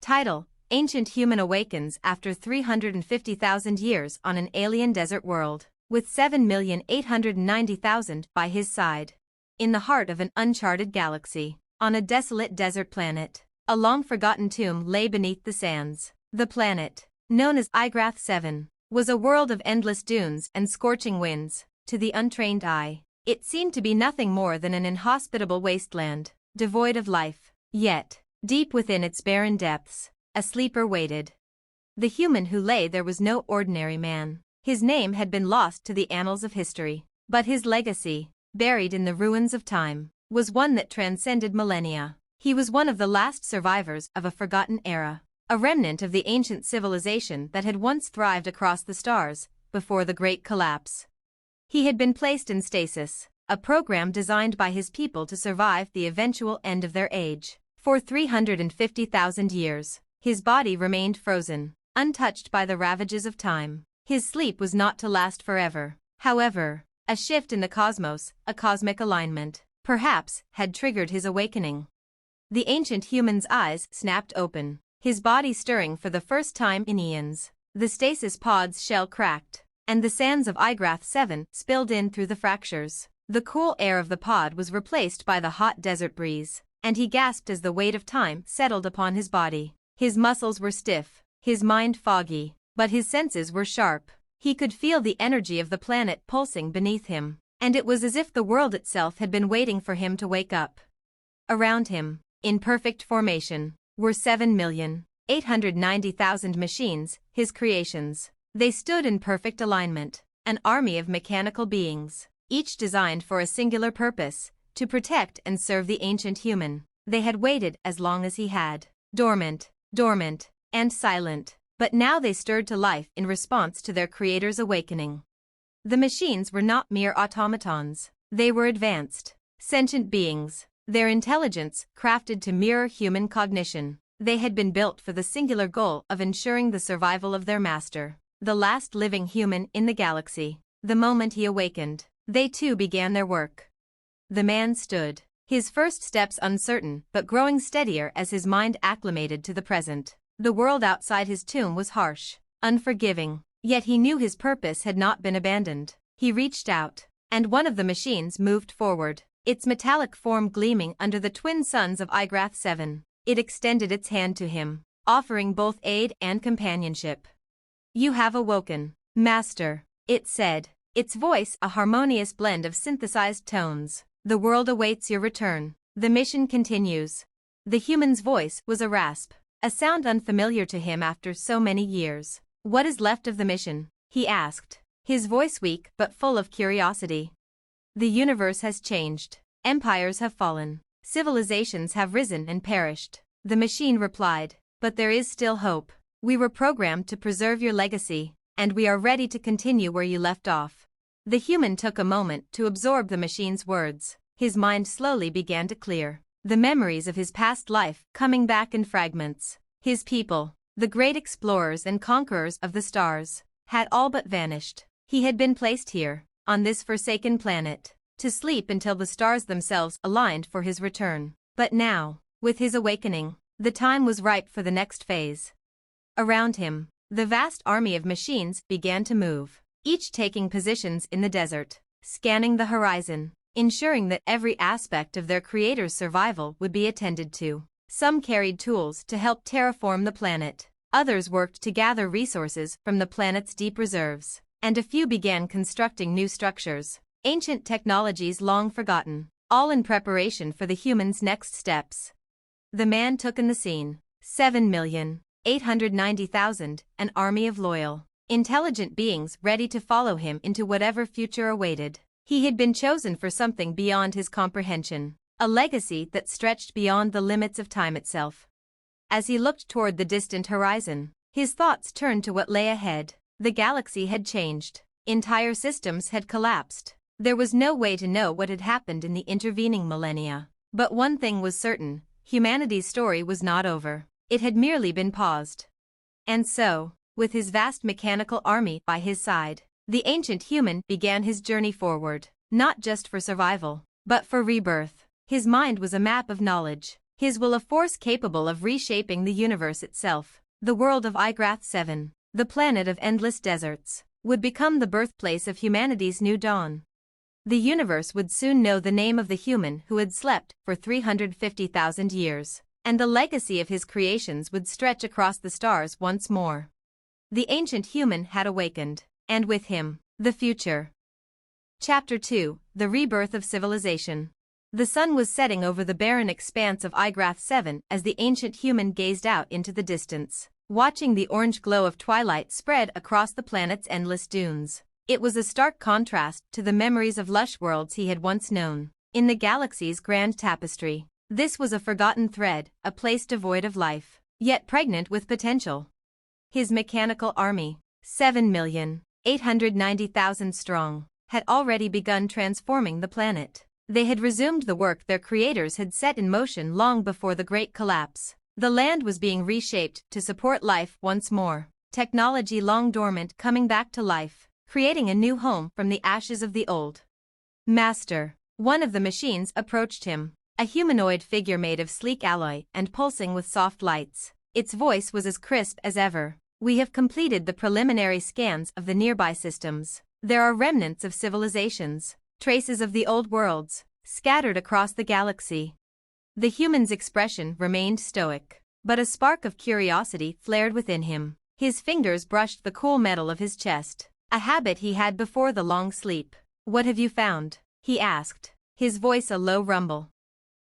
Title: Ancient Human Awakens after 350,000 years on an alien desert world, with 7,890,000 by his side. In the heart of an uncharted galaxy, on a desolate desert planet, a long-forgotten tomb lay beneath the sands. The planet, known as Igrath 7, was a world of endless dunes and scorching winds. To the untrained eye, it seemed to be nothing more than an inhospitable wasteland, devoid of life. Yet, deep within its barren depths, a sleeper waited. The human who lay there was no ordinary man. His name had been lost to the annals of history, but his legacy, buried in the ruins of time, was one that transcended millennia. He was one of the last survivors of a forgotten era, a remnant of the ancient civilization that had once thrived across the stars, before the Great Collapse. He had been placed in stasis, a program designed by his people to survive the eventual end of their age. For 350,000 years, his body remained frozen, untouched by the ravages of time. His sleep was not to last forever. However, a shift in the cosmos, a cosmic alignment, perhaps, had triggered his awakening. The ancient human's eyes snapped open, his body stirring for the first time in eons. The stasis pod's shell cracked, and the sands of Igrath 7 spilled in through the fractures. The cool air of the pod was replaced by the hot desert breeze, and he gasped as the weight of time settled upon his body. His muscles were stiff, his mind foggy, but his senses were sharp. He could feel the energy of the planet pulsing beneath him, and it was as if the world itself had been waiting for him to wake up. Around him, in perfect formation, were 7,890,000 machines, his creations. They stood in perfect alignment, an army of mechanical beings, each designed for a singular purpose, to protect and serve the ancient human. They had waited as long as he had, dormant, and silent, but now they stirred to life in response to their creator's awakening. The machines were not mere automatons. They were advanced, sentient beings, their intelligence crafted to mirror human cognition. They had been built for the singular goal of ensuring the survival of their master, the last living human in the galaxy. The moment he awakened, they too began their work. The man stood, his first steps uncertain but growing steadier as his mind acclimated to the present. The world outside his tomb was harsh, unforgiving, yet he knew his purpose had not been abandoned. He reached out, and one of the machines moved forward, its metallic form gleaming under the twin suns of Igrath 7. It extended its hand to him, offering both aid and companionship. "You have awoken, Master," it said, its voice a harmonious blend of synthesized tones. "The world awaits your return. The mission continues." The human's voice was a rasp, a sound unfamiliar to him after so many years. "What is left of the mission?" he asked, his voice weak but full of curiosity. "The universe has changed. Empires have fallen. Civilizations have risen and perished," the machine replied, "but there is still hope. We were programmed to preserve your legacy, and we are ready to continue where you left off." The human took a moment to absorb the machine's words. His mind slowly began to clear, the memories of his past life coming back in fragments. His people, the great explorers and conquerors of the stars, had all but vanished. He had been placed here, on this forsaken planet, to sleep until the stars themselves aligned for his return. But now, with his awakening, the time was ripe for the next phase. Around him, the vast army of machines began to move, each taking positions in the desert, scanning the horizon, ensuring that every aspect of their creator's survival would be attended to. Some carried tools to help terraform the planet, others worked to gather resources from the planet's deep reserves, and a few began constructing new structures, ancient technologies long forgotten, all in preparation for the human's next steps. The man took in the scene. 7,890,000, an army of loyal, intelligent beings ready to follow him into whatever future awaited. He had been chosen for something beyond his comprehension, a legacy that stretched beyond the limits of time itself. As he looked toward the distant horizon, his thoughts turned to what lay ahead. The galaxy had changed. Entire systems had collapsed. There was no way to know what had happened in the intervening millennia. But one thing was certain, humanity's story was not over. It had merely been paused. And so, with his vast mechanical army by his side, the ancient human began his journey forward, not just for survival, but for rebirth. His mind was a map of knowledge, His will a force capable of reshaping the universe itself. The world of Igrath 7, the planet of endless deserts, would become the birthplace of humanity's new dawn. The universe would soon know the name of the human who had slept for 350,000 years, and the legacy of his creations would stretch across the stars once more. The ancient human had awakened, and with him, the future. Chapter 2, The Rebirth of Civilization. The sun was setting over the barren expanse of Igrath 7 as the ancient human gazed out into the distance, watching the orange glow of twilight spread across the planet's endless dunes. It was a stark contrast to the memories of lush worlds he had once known. In the galaxy's grand tapestry, this was a forgotten thread, a place devoid of life, yet pregnant with potential. His mechanical army, 7,890,000 strong, had already begun transforming the planet. They had resumed the work their creators had set in motion long before the Great Collapse. The land was being reshaped to support life once more, technology long dormant coming back to life, creating a new home from the ashes of the old. Master, one of the machines approached him, a humanoid figure made of sleek alloy and pulsing with soft lights. Its voice was as crisp as ever. We have completed the preliminary scans of the nearby systems. There are remnants of civilizations, traces of the old worlds, scattered across the galaxy. The human's expression remained stoic, but a spark of curiosity flared within him. His fingers brushed the cool metal of his chest, a habit he had before the long sleep. "What have you found?" he asked, his voice a low rumble.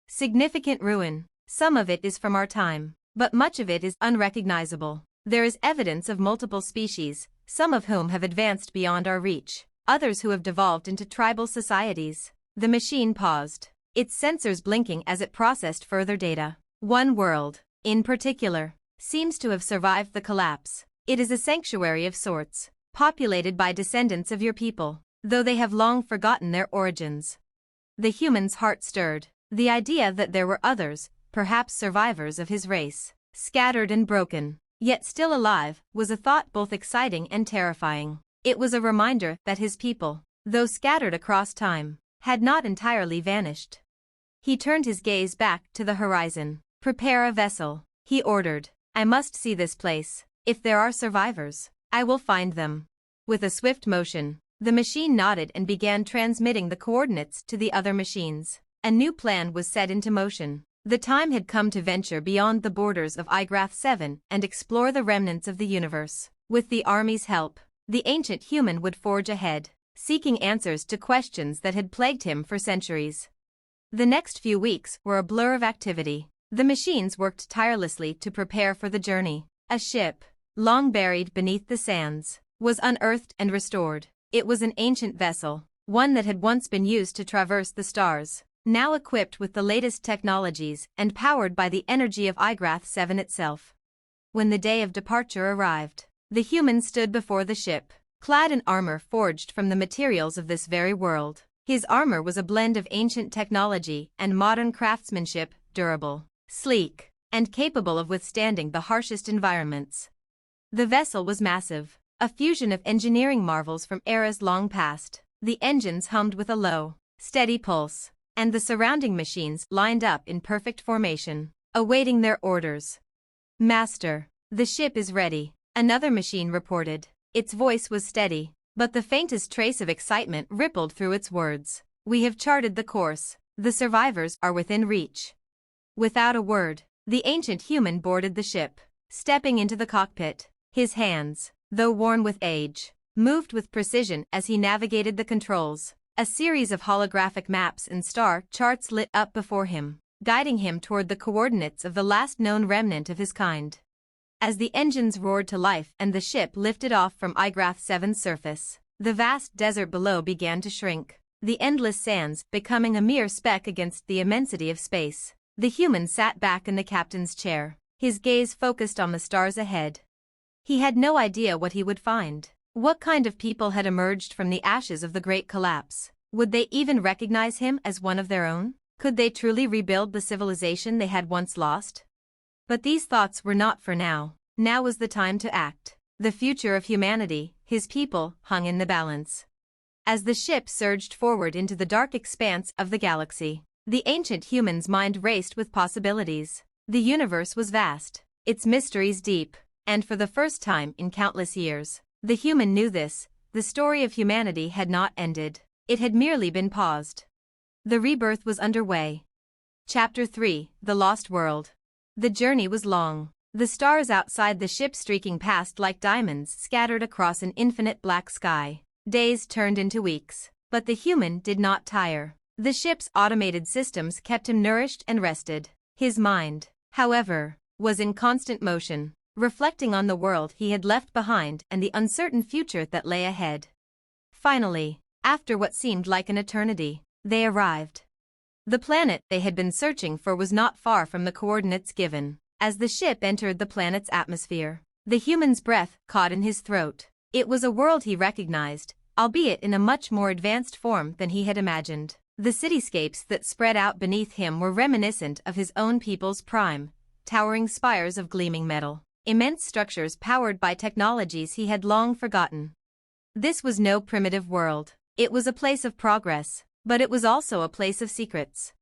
"Significant ruin. Some of it is from our time, but much of it is unrecognizable. There is evidence of multiple species, some of whom have advanced beyond our reach, others who have devolved into tribal societies." The machine paused, its sensors blinking as it processed further data. One world, in particular, seems to have survived the collapse. It is a sanctuary of sorts, populated by descendants of your people, though they have long forgotten their origins. The human's heart stirred. The idea that there were others, perhaps survivors of his race, scattered and broken, yet still alive, was a thought both exciting and terrifying. It was a reminder that his people, though scattered across time, had not entirely vanished. He turned his gaze back to the horizon. "Prepare a vessel," he ordered. "I must see this place. If there are survivors, I will find them." With a swift motion, the machine nodded and began transmitting the coordinates to the other machines. A new plan was set into motion. The time had come to venture beyond the borders of Igrath 7 and explore the remnants of the universe. With the army's help, the ancient human would forge ahead, seeking answers to questions that had plagued him for centuries. The next few weeks were a blur of activity. The machines worked tirelessly to prepare for the journey. A ship, long buried beneath the sands, was unearthed and restored. It was an ancient vessel, one that had once been used to traverse the stars, now equipped with the latest technologies and powered by the energy of Igrath 7 itself. When the day of departure arrived, the human stood before the ship, clad in armor forged from the materials of this very world. His armor was a blend of ancient technology and modern craftsmanship, durable, sleek, and capable of withstanding the harshest environments. The vessel was massive, a fusion of engineering marvels from eras long past. The engines hummed with a low, steady pulse, and the surrounding machines lined up in perfect formation, awaiting their orders. "Master, the ship is ready," another machine reported. Its voice was steady, but the faintest trace of excitement rippled through its words. "We have charted the course. The survivors are within reach." Without a word, the ancient human boarded the ship, stepping into the cockpit. His hands, though worn with age, moved with precision as he navigated the controls. A series of holographic maps and star charts lit up before him, guiding him toward the coordinates of the last known remnant of his kind. As the engines roared to life and the ship lifted off from Igrath 7's surface, the vast desert below began to shrink, the endless sands becoming a mere speck against the immensity of space. The human sat back in the captain's chair, his gaze focused on the stars ahead. He had no idea what he would find. What kind of people had emerged from the ashes of the Great Collapse? Would they even recognize him as one of their own? Could they truly rebuild the civilization they had once lost? But these thoughts were not for now. Now was the time to act. The future of humanity, his people, hung in the balance. As the ship surged forward into the dark expanse of the galaxy, The ancient human's mind raced with possibilities. The universe was vast, its mysteries deep, and for the first time in countless years, the human knew this: the story of humanity had not ended. It had merely been paused. The rebirth was underway. Chapter 3: The Lost World. The journey was long. The stars outside the ship streaking past like diamonds scattered across an infinite black sky. Days turned into weeks, but the human did not tire. The ship's automated systems kept him nourished and rested. His mind, however, was in constant motion, reflecting on the world he had left behind and the uncertain future that lay ahead. Finally, after what seemed like an eternity, they arrived. The planet they had been searching for was not far from the coordinates given. As the ship entered the planet's atmosphere, the human's breath caught in his throat. It was a world he recognized, albeit in a much more advanced form than he had imagined. The cityscapes that spread out beneath him were reminiscent of his own people's prime: towering spires of gleaming metal, immense structures powered by technologies he had long forgotten. This was no primitive world. It was a place of progress, but it was also a place of secrets.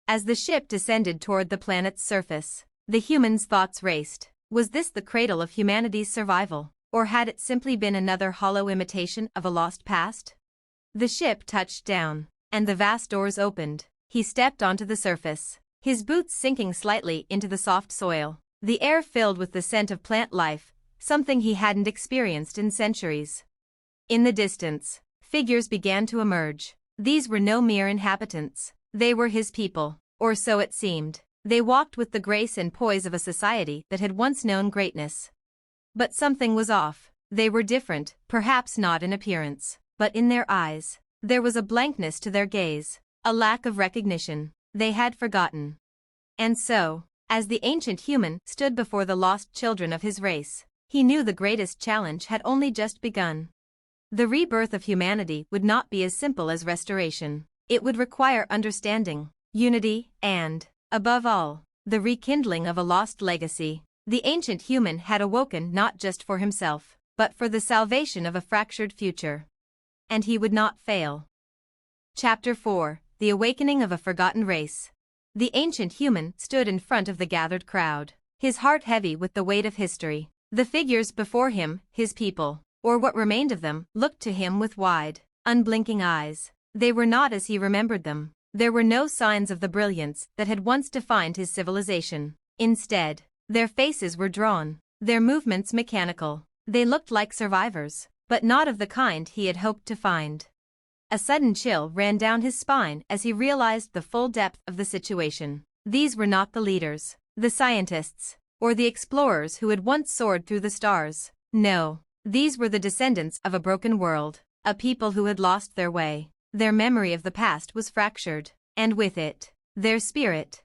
As the ship descended toward the planet's surface, the human's thoughts raced. Was this the cradle of humanity's survival, or had it simply been another hollow imitation of a lost past? The ship touched down, and the vast doors opened. He stepped onto the surface, his boots sinking slightly into the soft soil. The air filled with the scent of plant life, something he hadn't experienced in centuries. In the distance, figures began to emerge. These were no mere inhabitants. They were his people, or so it seemed. They walked with the grace and poise of a society that had once known greatness. But something was off. They were different, perhaps not in appearance, but in their eyes. There was a blankness to their gaze, a lack of recognition. They had forgotten. And so, as the ancient human stood before the lost children of his race, he knew the greatest challenge had only just begun. The rebirth of humanity would not be as simple as restoration. It would require understanding, unity, and, above all, the rekindling of a lost legacy. The ancient human had awoken not just for himself, but for the salvation of a fractured future. And he would not fail. Chapter 4: The Awakening of a Forgotten Race. The ancient human stood in front of the gathered crowd, his heart heavy with the weight of history. The figures before him, his people, or what remained of them, looked to him with wide, unblinking eyes. They were not as he remembered them. There were no signs of the brilliance that had once defined his civilization. Instead, their faces were drawn, their movements mechanical. They looked like survivors, but not of the kind he had hoped to find. A sudden chill ran down his spine as he realized the full depth of the situation. These were not the leaders, the scientists, or the explorers who had once soared through the stars. No, these were the descendants of a broken world, a people who had lost their way. Their memory of the past was fractured, and with it, their spirit.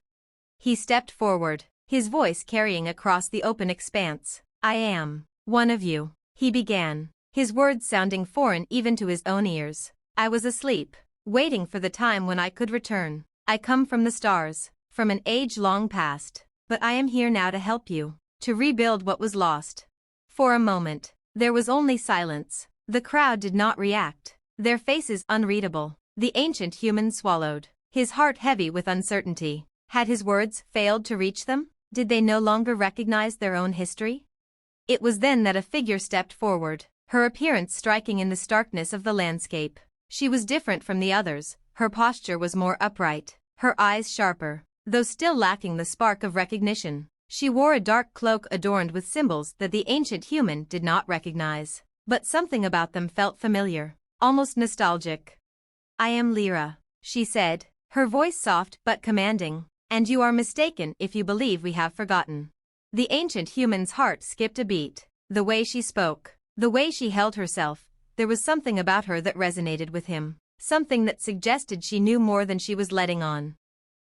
He stepped forward, his voice carrying across the open expanse. "I am one of you," he began, his words sounding foreign even to his own ears. "I was asleep, waiting for the time when I could return. I come from the stars, from an age long past, but I am here now to help you, to rebuild what was lost." For a moment, there was only silence. The crowd did not react, their faces unreadable. The ancient human swallowed, his heart heavy with uncertainty. Had his words failed to reach them? Did they no longer recognize their own history? It was then that a figure stepped forward, her appearance striking in the starkness of the landscape. She was different from the others. Her posture was more upright, her eyes sharper, though still lacking the spark of recognition. She wore a dark cloak adorned with symbols that the ancient human did not recognize, but something about them felt familiar, almost nostalgic. "I am Lyra," she said, her voice soft but commanding, "and you are mistaken if you believe we have forgotten." The ancient human's heart skipped a beat. The way she spoke, the way she held herself, there was something about her that resonated with him, something that suggested she knew more than she was letting on.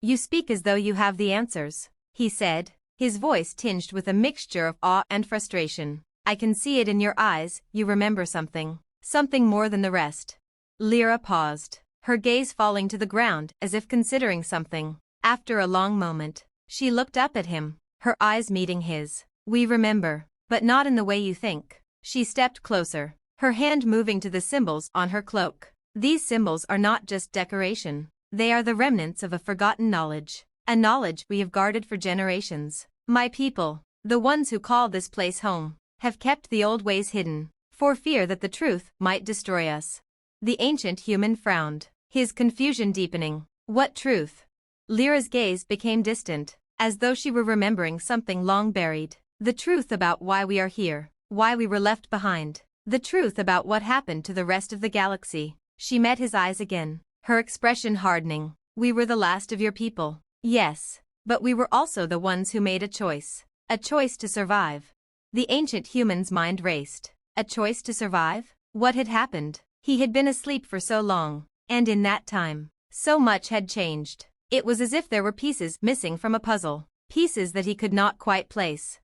"You speak as though you have the answers," he said, his voice tinged with a mixture of awe and frustration. "I can see it in your eyes. You remember something, something more than the rest." Lyra paused, her gaze falling to the ground as if considering something. After a long moment, she looked up at him, her eyes meeting his. "We remember, but not in the way you think." She stepped closer, her hand moving to the symbols on her cloak. "These symbols are not just decoration. They are the remnants of a forgotten knowledge, a knowledge we have guarded for generations. My people, the ones who call this place home, have kept the old ways hidden, for fear that the truth might destroy us. The ancient human frowned, his confusion deepening. What truth? Lyra's gaze became distant, as though she were remembering something long buried. The truth about why we are here, why we were left behind. The truth about what happened to the rest of the galaxy. She met his eyes again, her expression hardening. We were the last of your people. Yes, but we were also the ones who made a choice to survive. The ancient human's mind raced. A choice to survive? What had happened? He had been asleep for so long, and in that time, so much had changed. It was as if there were pieces missing from a puzzle, pieces that he could not quite place.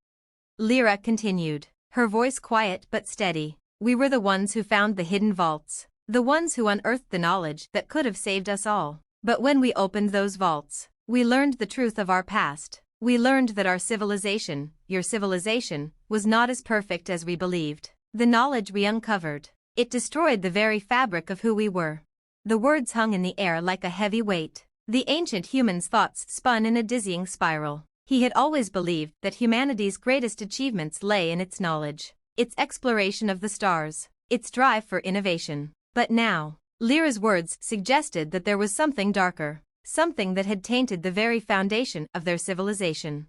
Lyra continued, her voice quiet but steady. We were the ones who found the hidden vaults, the ones who unearthed the knowledge that could have saved us all. But when we opened those vaults, we learned the truth of our past. We learned that our civilization, your civilization, was not as perfect as we believed. The knowledge we uncovered, it destroyed the very fabric of who we were. The words hung in the air like a heavy weight. The ancient human's thoughts spun in a dizzying spiral. He had always believed that humanity's greatest achievements lay in its knowledge, its exploration of the stars, its drive for innovation. But now, Lyra's words suggested that there was something darker, something that had tainted the very foundation of their civilization.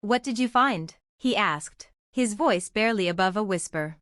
What did you find? He asked, his voice barely above a whisper.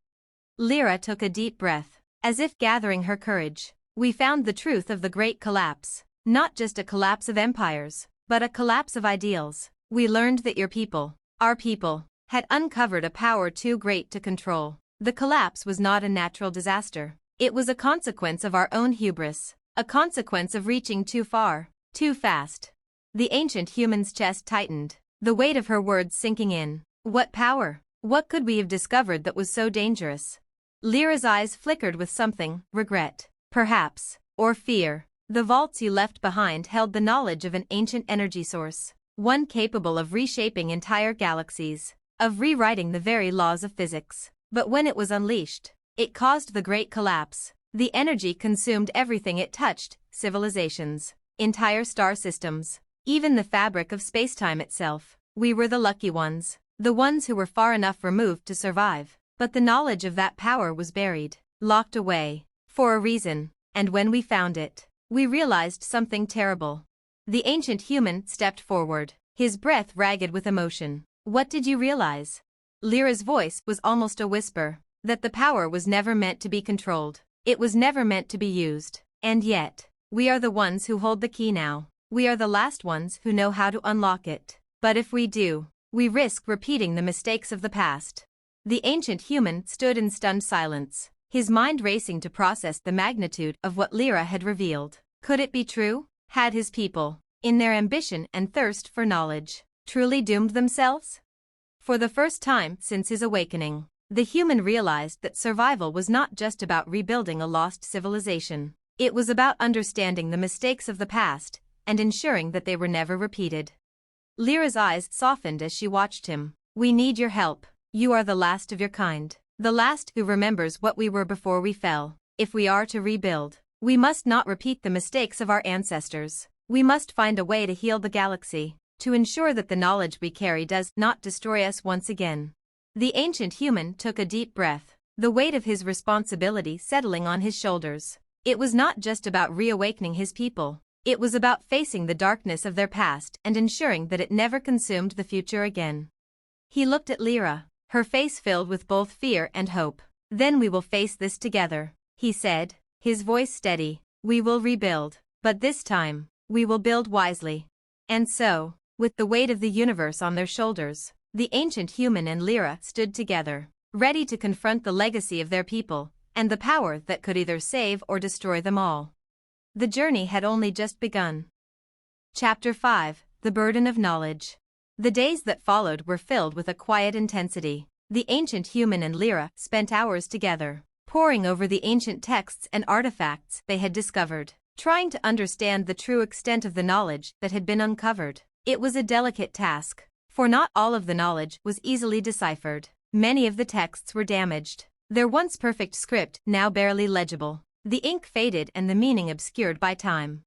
Lyra took a deep breath, as if gathering her courage. We found the truth of the Great Collapse, not just a collapse of empires, but a collapse of ideals. We learned that your people, our people, had uncovered a power too great to control. The collapse was not a natural disaster. It was a consequence of our own hubris, a consequence of reaching too far, too fast. The ancient human's chest tightened, the weight of her words sinking in. What power? What could we have discovered that was so dangerous? Lyra's eyes flickered with something, regret, perhaps, or fear. The vaults you left behind held the knowledge of an ancient energy source, one capable of reshaping entire galaxies, of rewriting the very laws of physics. But when it was unleashed, it caused the Great Collapse. The energy consumed everything it touched, civilizations, entire star systems, even the fabric of spacetime itself. We were the lucky ones, the ones who were far enough removed to survive. But the knowledge of that power was buried, locked away, for a reason, and when we found it, we realized something terrible. The ancient human stepped forward, his breath ragged with emotion. What did you realize? Lyra's voice was almost a whisper, that the power was never meant to be controlled. It was never meant to be used. And yet, we are the ones who hold the key now. We are the last ones who know how to unlock it. But if we do, we risk repeating the mistakes of the past. The ancient human stood in stunned silence, his mind racing to process the magnitude of what Lyra had revealed. Could it be true? Had his people, in their ambition and thirst for knowledge, truly doomed themselves? For the first time since his awakening, the human realized that survival was not just about rebuilding a lost civilization. It was about understanding the mistakes of the past and ensuring that they were never repeated. Lyra's eyes softened as she watched him. We need your help. You are the last of your kind, the last who remembers what we were before we fell. If we are to rebuild, we must not repeat the mistakes of our ancestors. We must find a way to heal the galaxy, to ensure that the knowledge we carry does not destroy us once again. The ancient human took a deep breath, the weight of his responsibility settling on his shoulders. It was not just about reawakening his people. It was about facing the darkness of their past and ensuring that it never consumed the future again. He looked at Lyra, her face filled with both fear and hope. Then we will face this together, he said, his voice steady. We will rebuild, but this time, we will build wisely. And so, with the weight of the universe on their shoulders, the ancient human and Lyra stood together, ready to confront the legacy of their people, and the power that could either save or destroy them all. The journey had only just begun. Chapter 5: The Burden of Knowledge. The days that followed were filled with a quiet intensity. The ancient human and Lyra spent hours together, poring over the ancient texts and artifacts they had discovered, trying to understand the true extent of the knowledge that had been uncovered. It was a delicate task, for not all of the knowledge was easily deciphered. Many of the texts were damaged, their once perfect script now barely legible, the ink faded and the meaning obscured by time.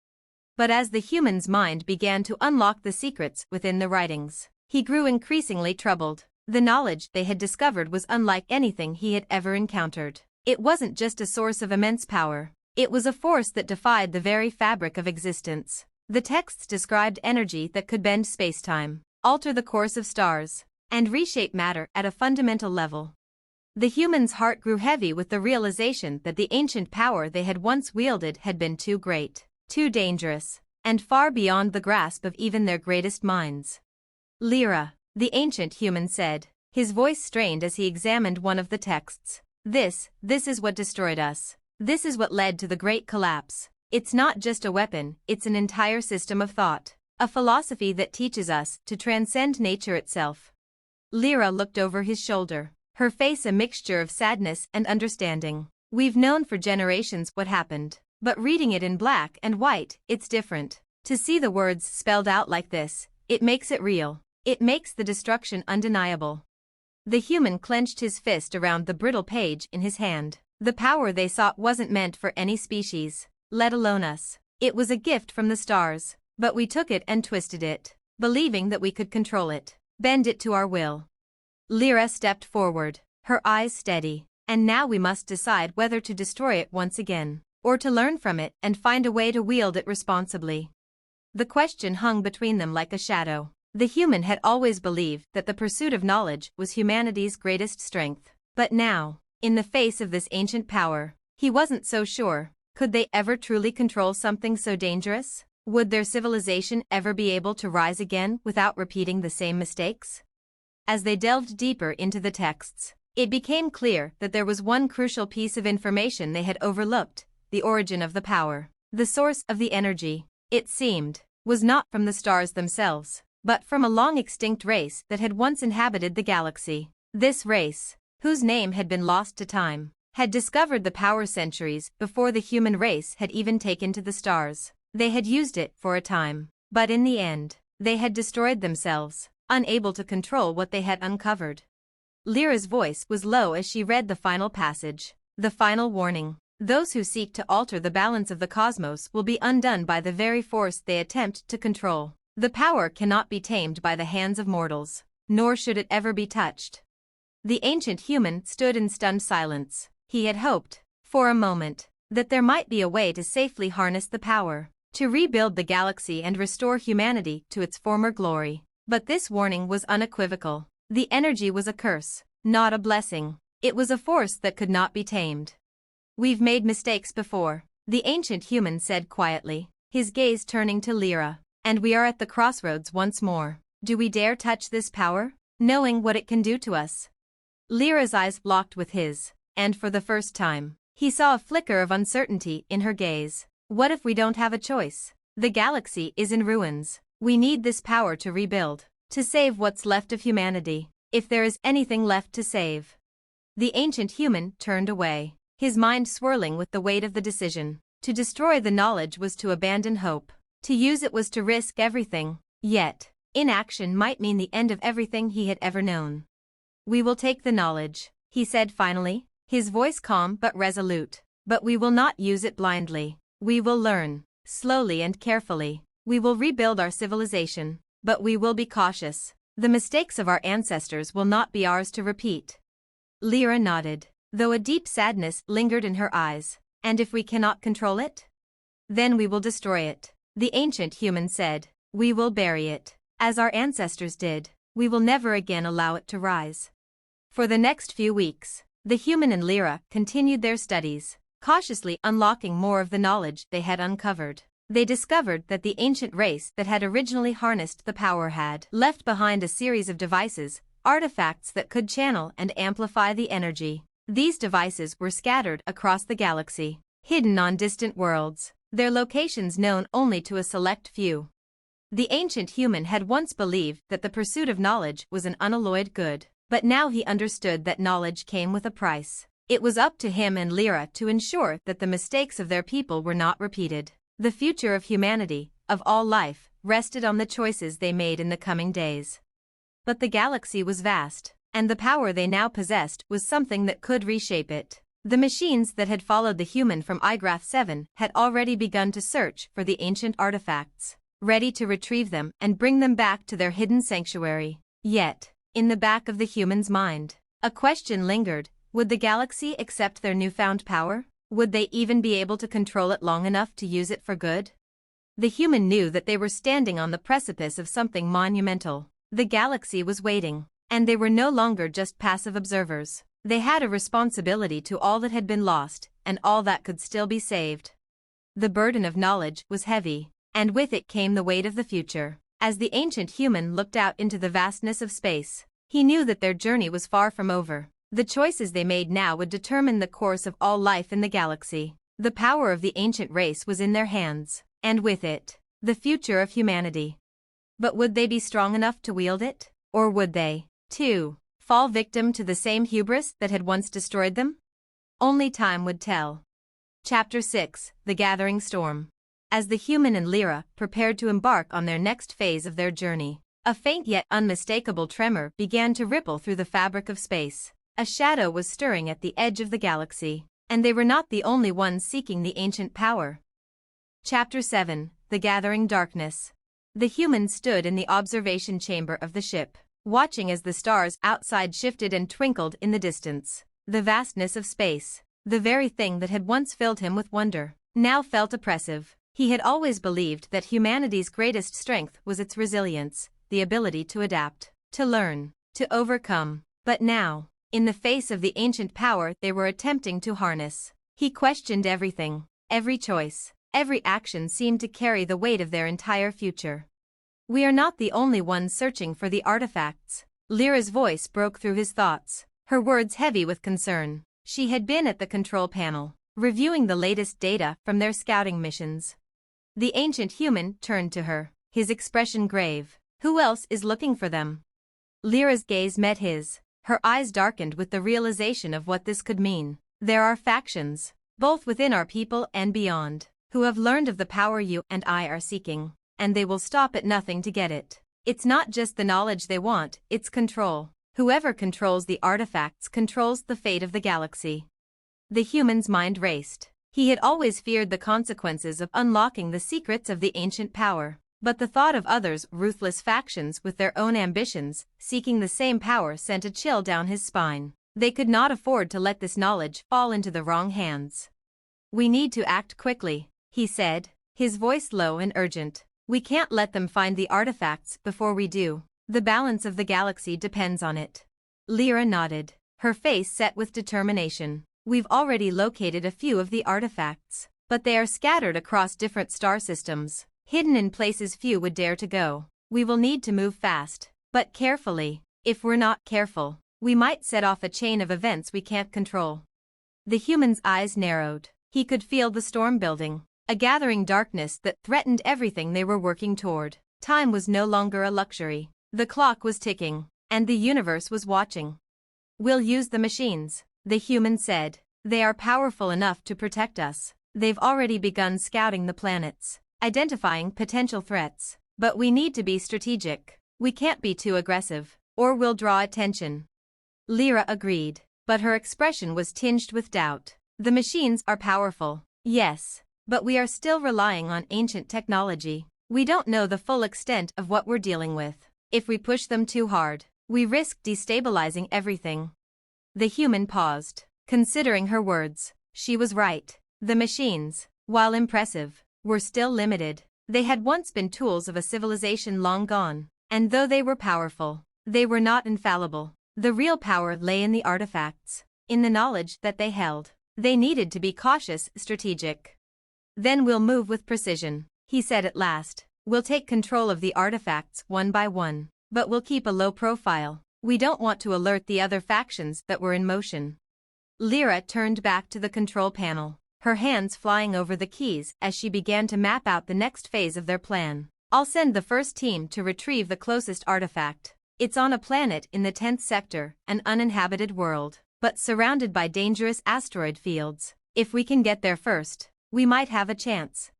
But as the human's mind began to unlock the secrets within the writings, he grew increasingly troubled. The knowledge they had discovered was unlike anything he had ever encountered. It wasn't just a source of immense power. It was a force that defied the very fabric of existence. The texts described energy that could bend space-time, alter the course of stars, and reshape matter at a fundamental level. The human's heart grew heavy with the realization that the ancient power they had once wielded had been too great, too dangerous, and far beyond the grasp of even their greatest minds. Lyra, the ancient human said, his voice strained as he examined one of the texts. This is what destroyed us. This is what led to the Great Collapse. It's not just a weapon, it's an entire system of thought, a philosophy that teaches us to transcend nature itself. Lyra looked over his shoulder, her face a mixture of sadness and understanding. We've known for generations what happened, but reading it in black and white, it's different. To see the words spelled out like this, it makes it real. It makes the destruction undeniable. The human clenched his fist around the brittle page in his hand. The power they sought wasn't meant for any species, let alone us. It was a gift from the stars, but we took it and twisted it, believing that we could control it, bend it to our will. Lyra stepped forward, her eyes steady. And now we must decide whether to destroy it once again, or to learn from it and find a way to wield it responsibly. The question hung between them like a shadow. The human had always believed that the pursuit of knowledge was humanity's greatest strength. But now, in the face of this ancient power, he wasn't so sure. Could they ever truly control something so dangerous? Would their civilization ever be able to rise again without repeating the same mistakes? As they delved deeper into the texts, it became clear that there was one crucial piece of information they had overlooked: the origin of the power. The source of the energy, it seemed, was not from the stars themselves, but from a long-extinct race that had once inhabited the galaxy. This race, whose name had been lost to time, had discovered the power centuries before the human race had even taken to the stars. They had used it for a time, but in the end, they had destroyed themselves, unable to control what they had uncovered. Lyra's voice was low as she read the final passage, the final warning. Those who seek to alter the balance of the cosmos will be undone by the very force they attempt to control. The power cannot be tamed by the hands of mortals, nor should it ever be touched. The ancient human stood in stunned silence. He had hoped, for a moment, that there might be a way to safely harness the power, to rebuild the galaxy and restore humanity to its former glory. But this warning was unequivocal. The energy was a curse, not a blessing. It was a force that could not be tamed. "We've made mistakes before," the ancient human said quietly, his gaze turning to Lyra. "And we are at the crossroads once more. Do we dare touch this power, knowing what it can do to us?" Lyra's eyes locked with his, and for the first time, he saw a flicker of uncertainty in her gaze. "What if we don't have a choice? The galaxy is in ruins. We need this power to rebuild, to save what's left of humanity, if there is anything left to save." The ancient human turned away, his mind swirling with the weight of the decision. To destroy the knowledge was to abandon hope. To use it was to risk everything. Yet, inaction might mean the end of everything he had ever known. "We will take the knowledge," he said finally, his voice calm but resolute. "But we will not use it blindly. We will learn, slowly and carefully. We will rebuild our civilization, but we will be cautious. The mistakes of our ancestors will not be ours to repeat." Lyra nodded, though a deep sadness lingered in her eyes. "And if we cannot control it? Then we will destroy it," the ancient human said. "We will bury it, as our ancestors did. We will never again allow it to rise." For the next few weeks, the human and Lyra continued their studies, cautiously unlocking more of the knowledge they had uncovered. They discovered that the ancient race that had originally harnessed the power had left behind a series of devices, artifacts that could channel and amplify the energy. These devices were scattered across the galaxy, hidden on distant worlds, their locations known only to a select few. The ancient human had once believed that the pursuit of knowledge was an unalloyed good, but now he understood that knowledge came with a price. It was up to him and Lyra to ensure that the mistakes of their people were not repeated. The future of humanity, of all life, rested on the choices they made in the coming days. But the galaxy was vast, and the power they now possessed was something that could reshape it. The machines that had followed the human from Igrath 7 had already begun to search for the ancient artifacts, ready to retrieve them and bring them back to their hidden sanctuary. Yet, in the back of the human's mind, a question lingered: would the galaxy accept their newfound power? Would they even be able to control it long enough to use it for good? The human knew that they were standing on the precipice of something monumental. The galaxy was waiting, and they were no longer just passive observers. They had a responsibility to all that had been lost, and all that could still be saved. The burden of knowledge was heavy, and with it came the weight of the future. As the ancient human looked out into the vastness of space, he knew that their journey was far from over. The choices they made now would determine the course of all life in the galaxy. The power of the ancient race was in their hands, and with it, the future of humanity. But would they be strong enough to wield it? Or would they, too, fall victim to the same hubris that had once destroyed them? Only time would tell. Chapter 6: The Gathering Storm. As the human and Lyra prepared to embark on their next phase of their journey, a faint yet unmistakable tremor began to ripple through the fabric of space. A shadow was stirring at the edge of the galaxy, and they were not the only ones seeking the ancient power. Chapter 7: The Gathering Darkness. The humans stood in the observation chamber of the ship, watching as the stars outside shifted and twinkled in the distance. The vastness of space, the very thing that had once filled him with wonder, now felt oppressive. He had always believed that humanity's greatest strength was its resilience, the ability to adapt, to learn, to overcome. But now, in the face of the ancient power they were attempting to harness, he questioned everything. Every choice, every action seemed to carry the weight of their entire future. "We are not the only ones searching for the artifacts." Lyra's voice broke through his thoughts, her words heavy with concern. She had been at the control panel, reviewing the latest data from their scouting missions. The ancient human turned to her, his expression grave. "Who else is looking for them?" Lyra's gaze met his, her eyes darkened with the realization of what this could mean. "There are factions, both within our people and beyond, who have learned of the power you and I are seeking, and they will stop at nothing to get it. It's not just the knowledge they want, it's control. Whoever controls the artifacts controls the fate of the galaxy." The human's mind raced. He had always feared the consequences of unlocking the secrets of the ancient power, but the thought of others' ruthless factions with their own ambitions, seeking the same power, sent a chill down his spine. They could not afford to let this knowledge fall into the wrong hands. "We need to act quickly," he said, his voice low and urgent. "We can't let them find the artifacts before we do. The balance of the galaxy depends on it." Lyra nodded, her face set with determination. "We've already located a few of the artifacts, but they are scattered across different star systems, hidden in places few would dare to go. We will need to move fast, but carefully. If we're not careful, we might set off a chain of events we can't control." The human's eyes narrowed. He could feel the storm building, a gathering darkness that threatened everything they were working toward. Time was no longer a luxury. The clock was ticking, and the universe was watching. "We'll use the machines," the human said. "They are powerful enough to protect us. They've already begun scouting the planets, identifying potential threats. But we need to be strategic. We can't be too aggressive, or we'll draw attention." Lyra agreed, but her expression was tinged with doubt. "The machines are powerful, yes, but we are still relying on ancient technology. We don't know the full extent of what we're dealing with. If we push them too hard, we risk destabilizing everything." The human paused, considering her words. She was right. The machines, while impressive, were still limited. They had once been tools of a civilization long gone, and though they were powerful, they were not infallible. The real power lay in the artifacts, in the knowledge that they held. They needed to be cautious, strategic. "Then we'll move with precision," he said at last. "We'll take control of the artifacts one by one, but we'll keep a low profile. We don't want to alert the other factions that were in motion." Lyra turned back to the control panel, her hands flying over the keys as she began to map out the next phase of their plan. "I'll send the first team to retrieve the closest artifact. It's on a planet in the 10th sector, an uninhabited world, but surrounded by dangerous asteroid fields. If we can get there first, we might have a chance."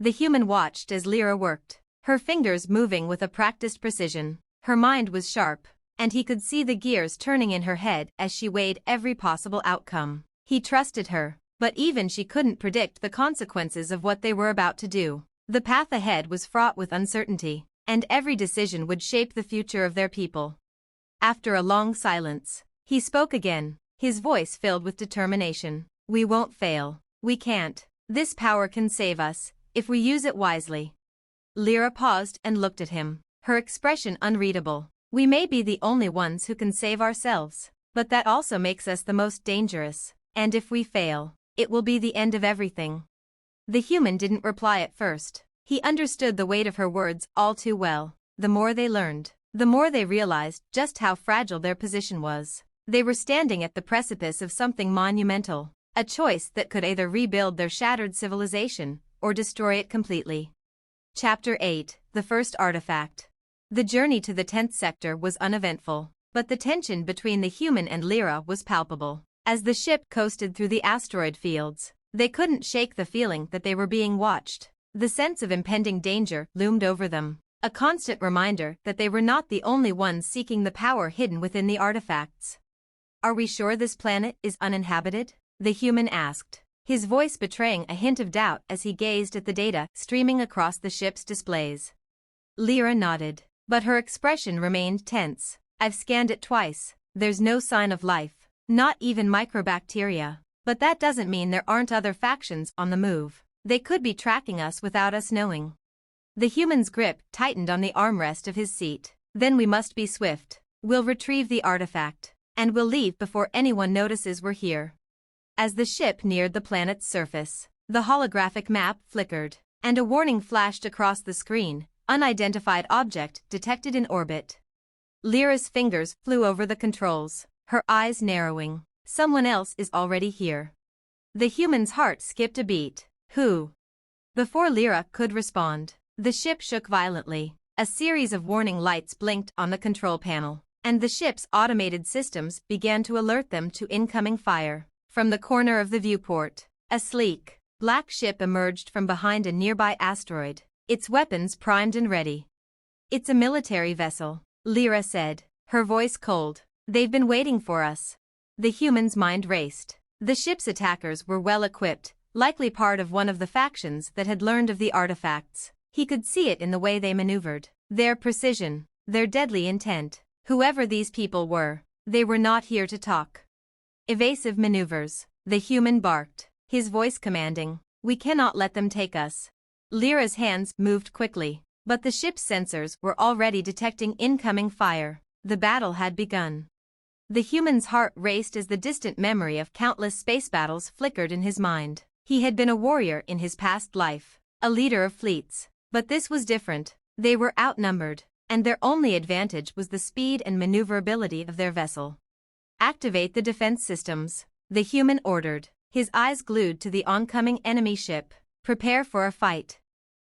The human watched as Lyra worked, her fingers moving with a practiced precision. Her mind was sharp, and he could see the gears turning in her head as she weighed every possible outcome. He trusted her, but even she couldn't predict the consequences of what they were about to do. The path ahead was fraught with uncertainty, and every decision would shape the future of their people. After a long silence, he spoke again, his voice filled with determination. We won't fail. We can't. This power can save us, if we use it wisely. Lyra paused and looked at him, her expression unreadable. We may be the only ones who can save ourselves, but that also makes us the most dangerous, and if we fail, it will be the end of everything. The human didn't reply at first. He understood the weight of her words all too well. The more they learned, the more they realized just how fragile their position was. They were standing at the precipice of something monumental, a choice that could either rebuild their shattered civilization or destroy it completely. Chapter 8: The First Artifact. The journey to the 10th sector was uneventful, but the tension between the human and Lyra was palpable. As the ship coasted through the asteroid fields, they couldn't shake the feeling that they were being watched. The sense of impending danger loomed over them, a constant reminder that they were not the only ones seeking the power hidden within the artifacts. Are we sure this planet is uninhabited? The human asked, his voice betraying a hint of doubt as he gazed at the data streaming across the ship's displays. Lyra nodded, but her expression remained tense. I've scanned it twice. There's no sign of life, not even microbacteria. But that doesn't mean there aren't other factions on the move. They could be tracking us without us knowing. The human's grip tightened on the armrest of his seat. Then we must be swift. We'll retrieve the artifact, and we'll leave before anyone notices we're here. As the ship neared the planet's surface, the holographic map flickered, and a warning flashed across the screen: unidentified object detected in orbit. Lyra's fingers flew over the controls, her eyes narrowing. Someone else is already here. The human's heart skipped a beat. Who? Before Lyra could respond, the ship shook violently. A series of warning lights blinked on the control panel, and the ship's automated systems began to alert them to incoming fire. From the corner of the viewport, a sleek, black ship emerged from behind a nearby asteroid, its weapons primed and ready. It's a military vessel, Lyra said, her voice cold. They've been waiting for us. The human's mind raced. The ship's attackers were well equipped, likely part of one of the factions that had learned of the artifacts. He could see it in the way they maneuvered, their precision, their deadly intent. Whoever these people were, they were not here to talk. Evasive maneuvers, the human barked, his voice commanding. We cannot let them take us. Lyra's hands moved quickly, but the ship's sensors were already detecting incoming fire. The battle had begun. The human's heart raced as the distant memory of countless space battles flickered in his mind. He had been a warrior in his past life, a leader of fleets, but this was different. They were outnumbered, and their only advantage was the speed and maneuverability of their vessel. Activate the defense systems, the human ordered, his eyes glued to the oncoming enemy ship. Prepare for a fight.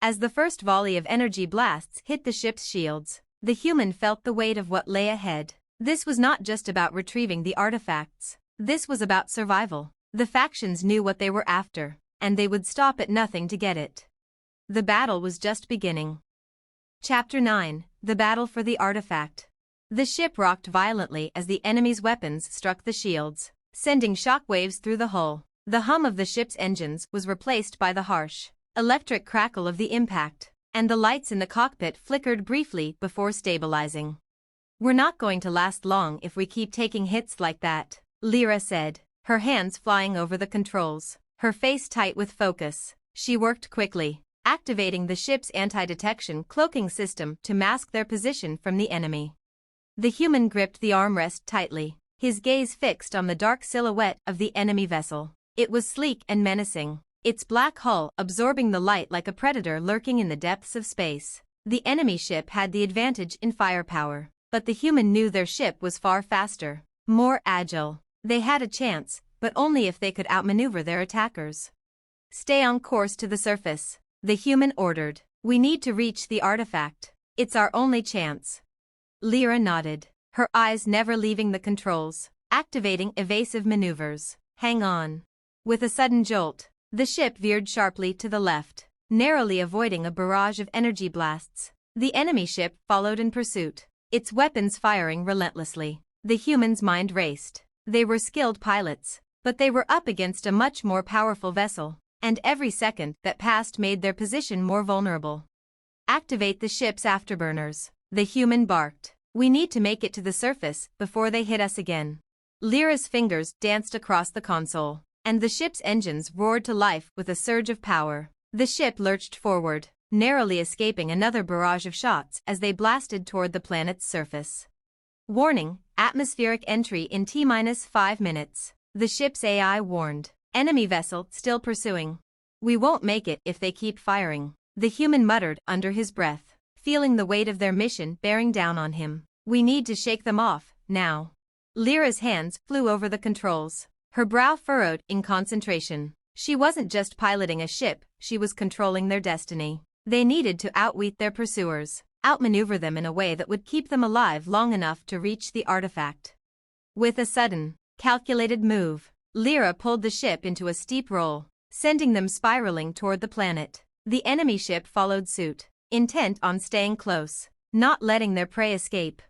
As the first volley of energy blasts hit the ship's shields, the human felt the weight of what lay ahead. This was not just about retrieving the artifacts. This was about survival. The factions knew what they were after, and they would stop at nothing to get it. The battle was just beginning. Chapter 9: The Battle for the Artifact. The ship rocked violently as the enemy's weapons struck the shields, sending shockwaves through the hull. The hum of the ship's engines was replaced by the harsh, electric crackle of the impact, and the lights in the cockpit flickered briefly before stabilizing. We're not going to last long if we keep taking hits like that, Lyra said, her hands flying over the controls, her face tight with focus. She worked quickly, activating the ship's anti-detection cloaking system to mask their position from the enemy. The human gripped the armrest tightly, his gaze fixed on the dark silhouette of the enemy vessel. It was sleek and menacing, its black hull absorbing the light like a predator lurking in the depths of space. The enemy ship had the advantage in firepower, but the human knew their ship was far faster, more agile. They had a chance, but only if they could outmaneuver their attackers. Stay on course to the surface, the human ordered. We need to reach the artifact. It's our only chance. Lyra nodded, her eyes never leaving the controls, activating evasive maneuvers. Hang on. With a sudden jolt, the ship veered sharply to the left, narrowly avoiding a barrage of energy blasts. The enemy ship followed in pursuit, its weapons firing relentlessly. The human's mind raced. They were skilled pilots, But they were up against a much more powerful vessel, and every second that passed made their position more vulnerable. "Activate the ship's afterburners," the human barked. "We need to make it to the surface before they hit us again." Lyra's fingers danced across the console, and the ship's engines roared to life with a surge of power. The ship lurched forward, narrowly escaping another barrage of shots as they blasted toward the planet's surface. "Warning, atmospheric entry in T-5 minutes, the ship's AI warned. "Enemy vessel still pursuing. We won't make it if they keep firing," the human muttered under his breath, feeling the weight of their mission bearing down on him. "We need to shake them off, now." Lyra's hands flew over the controls, her brow furrowed in concentration. She wasn't just piloting a ship, she was controlling their destiny. They needed to outwit their pursuers, outmaneuver them in a way that would keep them alive long enough to reach the artifact. With a sudden, calculated move, Lyra pulled the ship into a steep roll, sending them spiraling toward the planet. The enemy ship followed suit, intent on staying close, not letting their prey escape.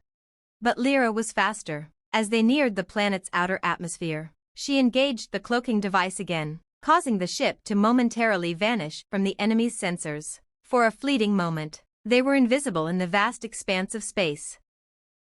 But Lyra was faster. As they neared the planet's outer atmosphere, she engaged the cloaking device again, causing the ship to momentarily vanish from the enemy's sensors. For a fleeting moment, they were invisible in the vast expanse of space.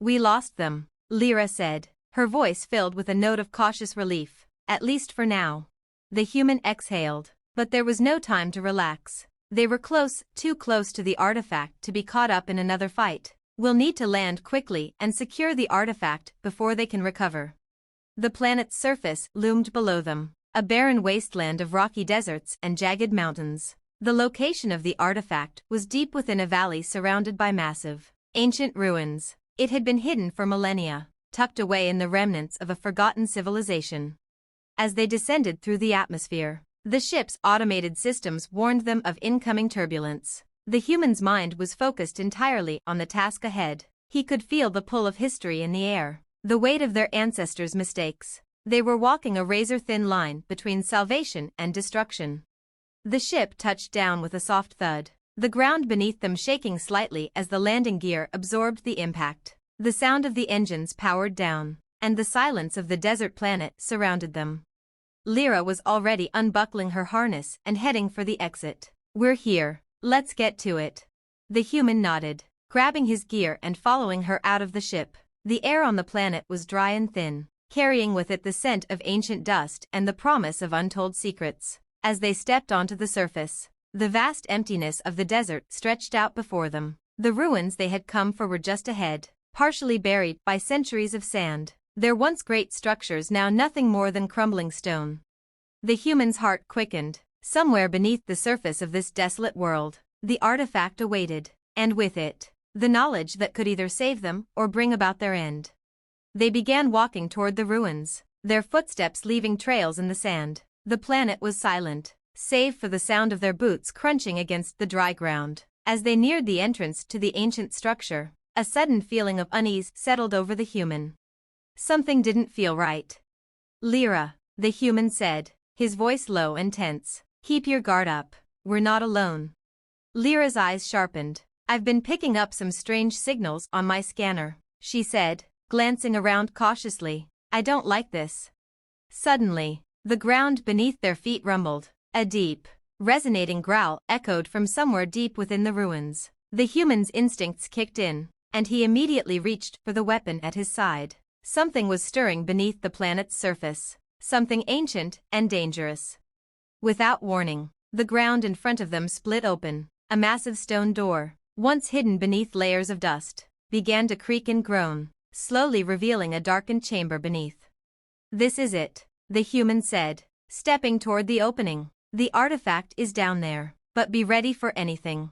"We lost them," Lyra said, her voice filled with a note of cautious relief. "At least for now." The human exhaled, but there was no time to relax. They were close, too close to the artifact to be caught up in another fight. "We'll need to land quickly and secure the artifact before they can recover." The planet's surface loomed below them, a barren wasteland of rocky deserts and jagged mountains. The location of the artifact was deep within a valley surrounded by massive, ancient ruins. It had been hidden for millennia, tucked away in the remnants of a forgotten civilization. As they descended through the atmosphere, the ship's automated systems warned them of incoming turbulence. The human's mind was focused entirely on the task ahead. He could feel the pull of history in the air, the weight of their ancestors' mistakes. They were walking a razor-thin line between salvation and destruction. The ship touched down with a soft thud, the ground beneath them shaking slightly as the landing gear absorbed the impact. The sound of the engines powered down, and the silence of the desert planet surrounded them. Lyra was already unbuckling her harness and heading for the exit. "We're here. Let's get to it." The human nodded, grabbing his gear and following her out of the ship. The air on the planet was dry and thin, carrying with it the scent of ancient dust and the promise of untold secrets. As they stepped onto the surface, the vast emptiness of the desert stretched out before them. The ruins they had come for were just ahead, partially buried by centuries of sand. Their once great structures now nothing more than crumbling stone. The human's heart quickened. Somewhere beneath the surface of this desolate world, the artifact awaited, and with it, the knowledge that could either save them or bring about their end. They began walking toward the ruins, their footsteps leaving trails in the sand. The planet was silent, save for the sound of their boots crunching against the dry ground. As they neared the entrance to the ancient structure, a sudden feeling of unease settled over the human. Something didn't feel right. "Lyra," the human said, his voice low and tense. "Keep your guard up. We're not alone." Lyra's eyes sharpened. "I've been picking up some strange signals on my scanner," she said, glancing around cautiously. "I don't like this." Suddenly, the ground beneath their feet rumbled. A deep, resonating growl echoed from somewhere deep within the ruins. The human's instincts kicked in, and he immediately reached for the weapon at his side. Something was stirring beneath the planet's surface, something ancient and dangerous. Without warning, the ground in front of them split open. A massive stone door, once hidden beneath layers of dust, began to creak and groan, slowly revealing a darkened chamber beneath. "This is it," the human said, stepping toward the opening. "The artifact is down there, but be ready for anything."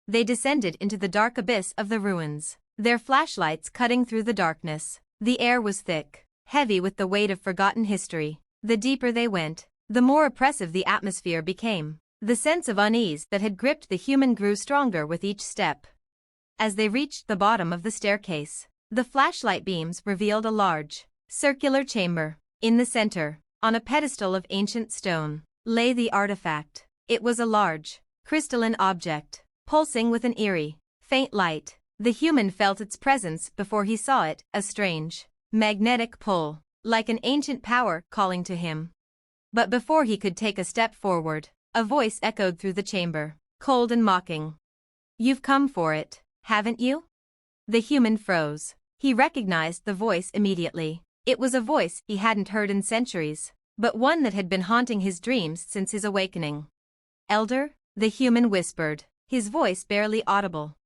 They descended into the dark abyss of the ruins, their flashlights cutting through the darkness. The air was thick, heavy with the weight of forgotten history. The deeper they went, the more oppressive the atmosphere became. The sense of unease that had gripped the human grew stronger with each step. As they reached the bottom of the staircase, the flashlight beams revealed a large, circular chamber. In the center, on a pedestal of ancient stone, lay the artifact. It was a large, crystalline object, pulsing with an eerie, faint light. The human felt its presence before he saw it, a strange, magnetic pull, like an ancient power calling to him. But before he could take a step forward, a voice echoed through the chamber, cold and mocking. "You've come for it, haven't you?" The human froze. He recognized the voice immediately. It was a voice he hadn't heard in centuries, but one that had been haunting his dreams since his awakening. "Elder?" the human whispered, his voice barely audible.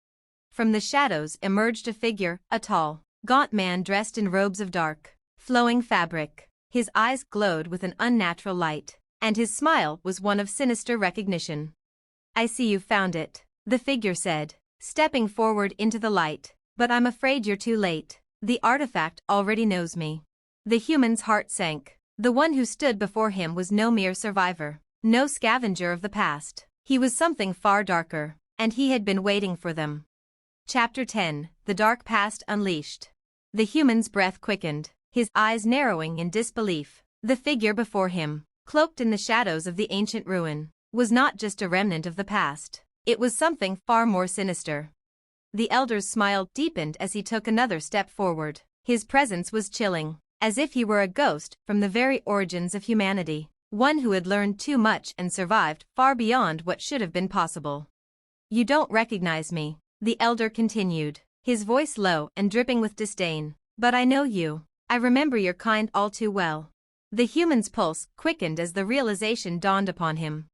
From the shadows emerged a figure, a tall, gaunt man dressed in robes of dark, flowing fabric. His eyes glowed with an unnatural light, and his smile was one of sinister recognition. "I see you've found it," the figure said, stepping forward into the light, "but I'm afraid you're too late. The artifact already knows me." The human's heart sank. The one who stood before him was no mere survivor, no scavenger of the past. He was something far darker, and he had been waiting for them. Chapter 10: The Dark Past Unleashed. The human's breath quickened, his eyes narrowing in disbelief. The figure before him, cloaked in the shadows of the ancient ruin, was not just a remnant of the past. It was something far more sinister. The elder's smile deepened as he took another step forward. His presence was chilling, as if he were a ghost from the very origins of humanity, one who had learned too much and survived far beyond what should have been possible. "You don't recognize me," the elder continued, his voice low and dripping with disdain. "But I know you. I remember your kind all too well." The human's pulse quickened as the realization dawned upon him.